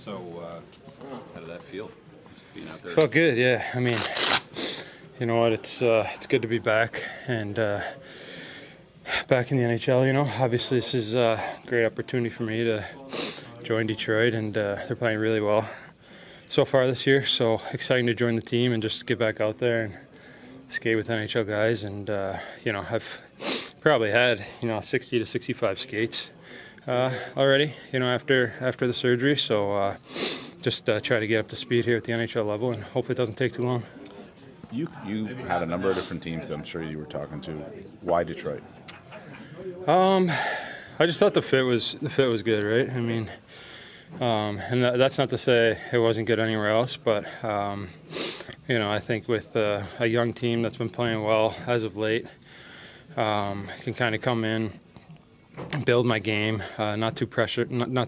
So, how did that feel? Being out there? Felt good, yeah. I mean, you know what? It's good to be back and back in the NHL. You know, obviously this is a great opportunity for me to join Detroit, and they're playing really well so far this year. So exciting to join the team and just get back out there and skate with NHL guys. And you know, I've probably had 60 to 65 skates already. You know, after the surgery. So just try to get up to speed here at the NHL level, and hopefully it doesn't take too long. You had a number of different teams that I'm sure you were talking to. Why Detroit? I just thought the fit was good, right? I mean, and that's not to say it wasn't good anywhere else, but you know, I think with a young team that's been playing well as of late, can kind of come in and build my game. Not too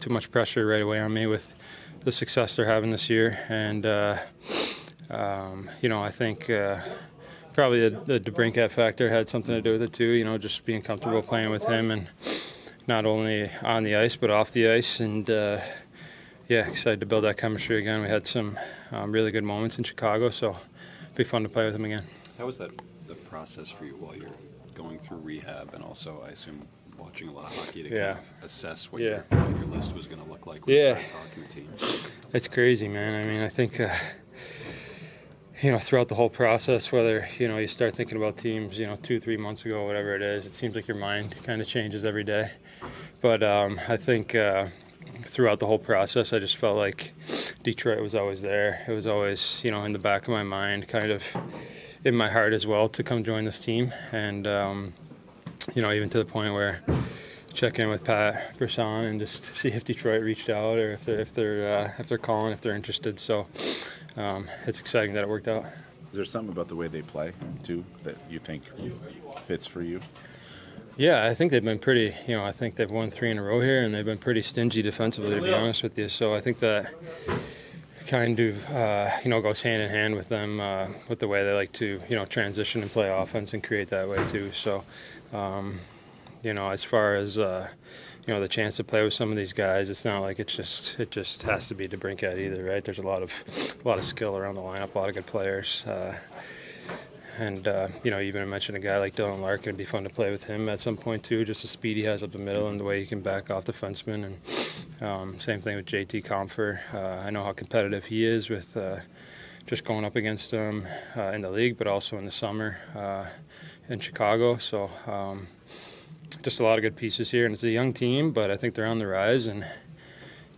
much pressure right away on me with the success they're having this year, and you know, I think probably the DeBrincat factor had something to do with it too. You know, just being comfortable playing with him, and not only on the ice but off the ice, and yeah, excited to build that chemistry again. We had some really good moments in Chicago, so it'll be fun to play with him again. How was that the process for you while you're going through rehab, and also I assume watching a lot of hockey to kind of assess what your list was going to look like when you started talking to teams? It's crazy, man. I mean, I think you know, throughout the whole process, whether you start thinking about teams 2-3 months ago, whatever it is, it seems like your mind kind of changes every day. But I think throughout the whole process, I just felt like Detroit was always there. It was always in the back of my mind, kind of in my heart as well, to come join this team. And even to the point where check in with Pat Brisson and just see if Detroit reached out, or if they're calling, if they're interested. So it's exciting that it worked out. Is there something about the way they play too that you think fits for you? Yeah, I think they've been pretty. I think they've won 3 in a row here, and they've been pretty stingy defensively, to be honest with you. So I think that kind of goes hand in hand with them, with the way they like to transition and play offense and create that way too. So as far as the chance to play with some of these guys, it's not like it just has to be DeBrincat either, right? There's a lot of skill around the lineup, a lot of good players. And even mention a guy like Dylan Larkin. It'd be fun to play with him at some point too. Just the speed he has up the middle and the way he can back off defensemen. And same thing with JT Compher. I know how competitive he is with just going up against him in the league, but also in the summer in Chicago. So just a lot of good pieces here, and it's a young team, but I think they're on the rise and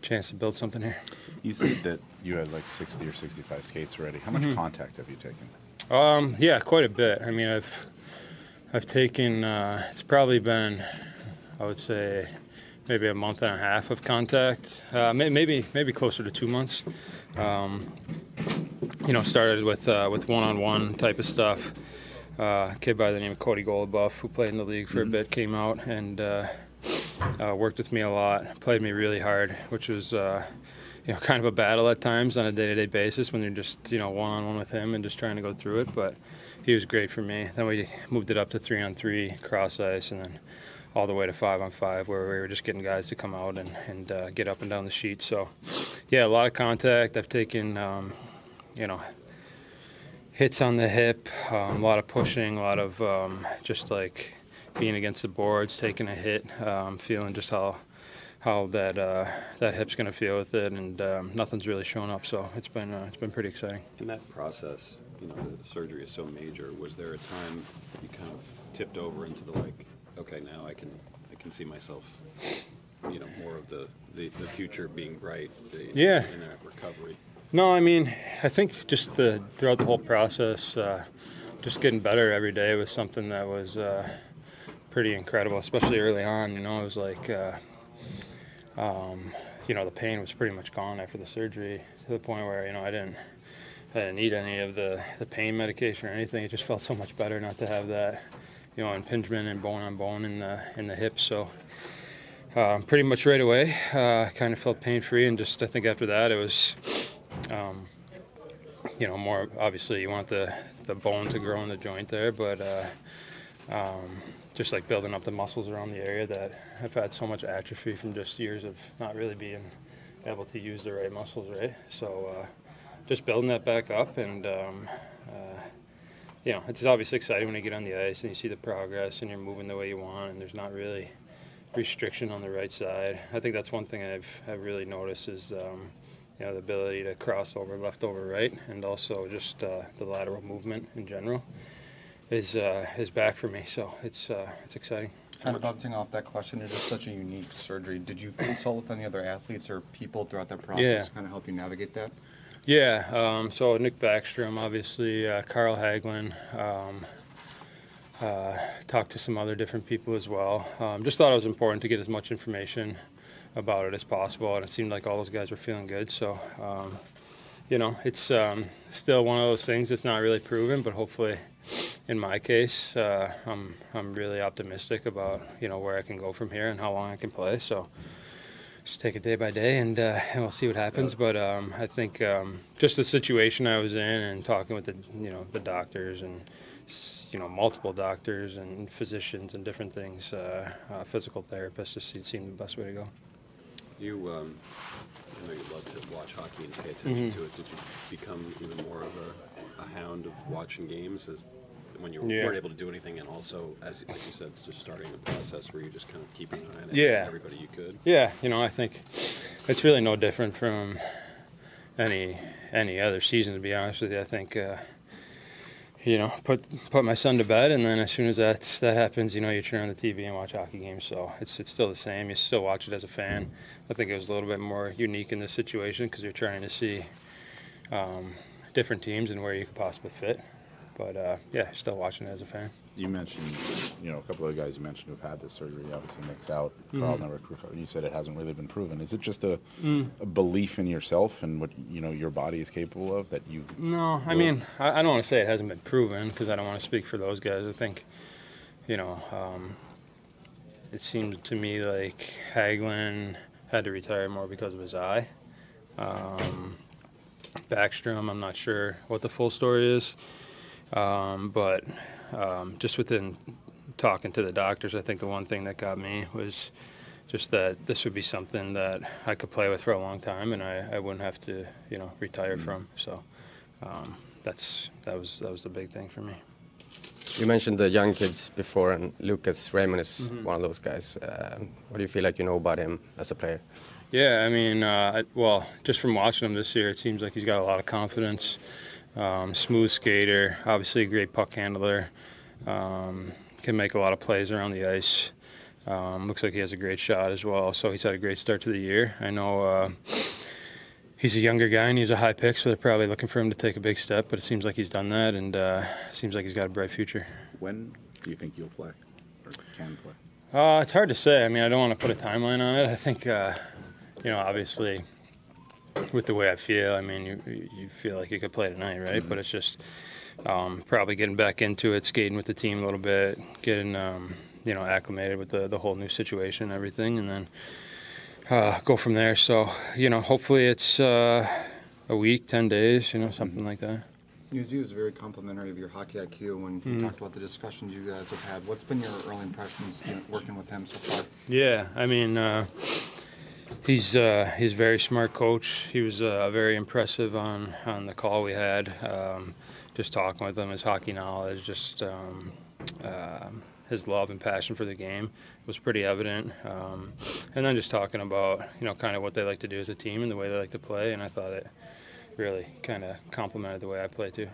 chance to build something here. You said that you had like 60 or 65 skates already. How much contact have you taken? Yeah, quite a bit. I mean, I've taken. It's probably been, I would say, maybe a month and a half of contact. Maybe closer to 2 months. Started with one-on-one type of stuff. A kid by the name of Cody Goluboff, who played in the league for a bit, came out and worked with me a lot. Played me really hard, which was kind of a battle at times on a day-to-day basis when you're just one-on-one with him and just trying to go through it. But he was great for me. Then we moved it up to 3-on-3 cross ice, and then all the way to 5-on-5, where we were just getting guys to come out and get up and down the sheet. So yeah, a lot of contact. I've taken hits on the hip, a lot of pushing, a lot of just like being against the boards, taking a hit, feeling just how that hip's going to feel with it, and nothing's really shown up. So it's been pretty exciting. In that process, the surgery is so major. Was there a time you kind of tipped over into the okay, now I can see myself, more of the future being bright, in that recovery? No, I mean, I think just throughout the whole process, just getting better every day was something that was pretty incredible, especially early on. It was like, the pain was pretty much gone after the surgery, to the point where, I didn't need any of the pain medication or anything. It just felt so much better not to have that, impingement and bone on bone in the hip. So pretty much right away, kind of felt pain-free, and just I think after that it was, more obviously you want the bone to grow in the joint there, but just like building up the muscles around the area that have had so much atrophy from just years of not really being able to use the right muscles, right? So just building that back up, and it's obviously exciting when you get on the ice and you see the progress and you're moving the way you want, and there's not really restriction on the right side. I think that's one thing I've really noticed is the ability to cross over left over right, and also just the lateral movement in general is back for me. So it's exciting. Kind of bouncing off that question, it is such a unique surgery. Did you consult with any other athletes or people throughout that process to kind of help you navigate that? Yeah, so Nick Backstrom, obviously, Carl Hagelin, talked to some other different people as well. Just thought it was important to get as much information about it as possible, and it seemed like all those guys were feeling good. So, it's still one of those things that's not really proven, but hopefully, in my case, I'm really optimistic about where I can go from here and how long I can play. So just take it day by day, and we'll see what happens. But I think just the situation I was in, and talking with the doctors and multiple doctors and physicians and different things, physical therapists, just seemed the best way to go. You, I know you love to watch hockey and pay attention to it. Did you become even more of a hound of watching games when you weren't able to do anything, and also, as like you said, it's just starting the process where you just kind of keeping an eye on everybody you could? Yeah, I think it's really no different from any other season, to be honest with you. I think put my son to bed, and then as soon as that happens, you turn on the TV and watch hockey games. So it's still the same. You still watch it as a fan. I think it was a little bit more unique in this situation because you're trying to see different teams and where you could possibly fit. But still watching it as a fan. You mentioned, a couple of the guys you mentioned who've had this surgery. Obviously, Nick's out. Carl never recovered. You said it hasn't really been proven. Is it just a belief in yourself and what your body is capable of that you? No, I mean, I don't want to say it hasn't been proven because I don't want to speak for those guys. I think, it seemed to me like Hagelin had to retire more because of his eye. Backstrom, I'm not sure what the full story is. But just within talking to the doctors, I think the one thing that got me was just that this would be something that I could play with for a long time, and I wouldn't have to, retire from. So that was the big thing for me. You mentioned the young kids before, and Lucas Raymond is one of those guys. What do you feel like you know about him as a player? Yeah, I mean, just from watching him this year, it seems like he's got a lot of confidence. Smooth skater, obviously a great puck handler, can make a lot of plays around the ice. Looks like he has a great shot as well, so he's had a great start to the year. I know he's a younger guy and he's a high pick, so they're probably looking for him to take a big step, but it seems like he's done that, and seems like he's got a bright future. When do you think you'll play or can play? It's hard to say. I mean, I don't want to put a timeline on it. I think, obviously, with the way I feel, I mean, you feel like you could play tonight, right? But it's just probably getting back into it, skating with the team a little bit, getting acclimated with the whole new situation and everything, and then go from there. So hopefully it's a week, 10 days, something like that. Newsy was very complimentary of your hockey IQ when he talked about the discussions you guys have had. What's been your early impressions working with him so far? Yeah, I mean, he's a very smart coach. He was very impressive on the call we had. Just talking with him, his hockey knowledge, just his love and passion for the game was pretty evident. And then just talking about kind of what they like to do as a team and the way they like to play, and I thought it really kind of complemented the way I play too.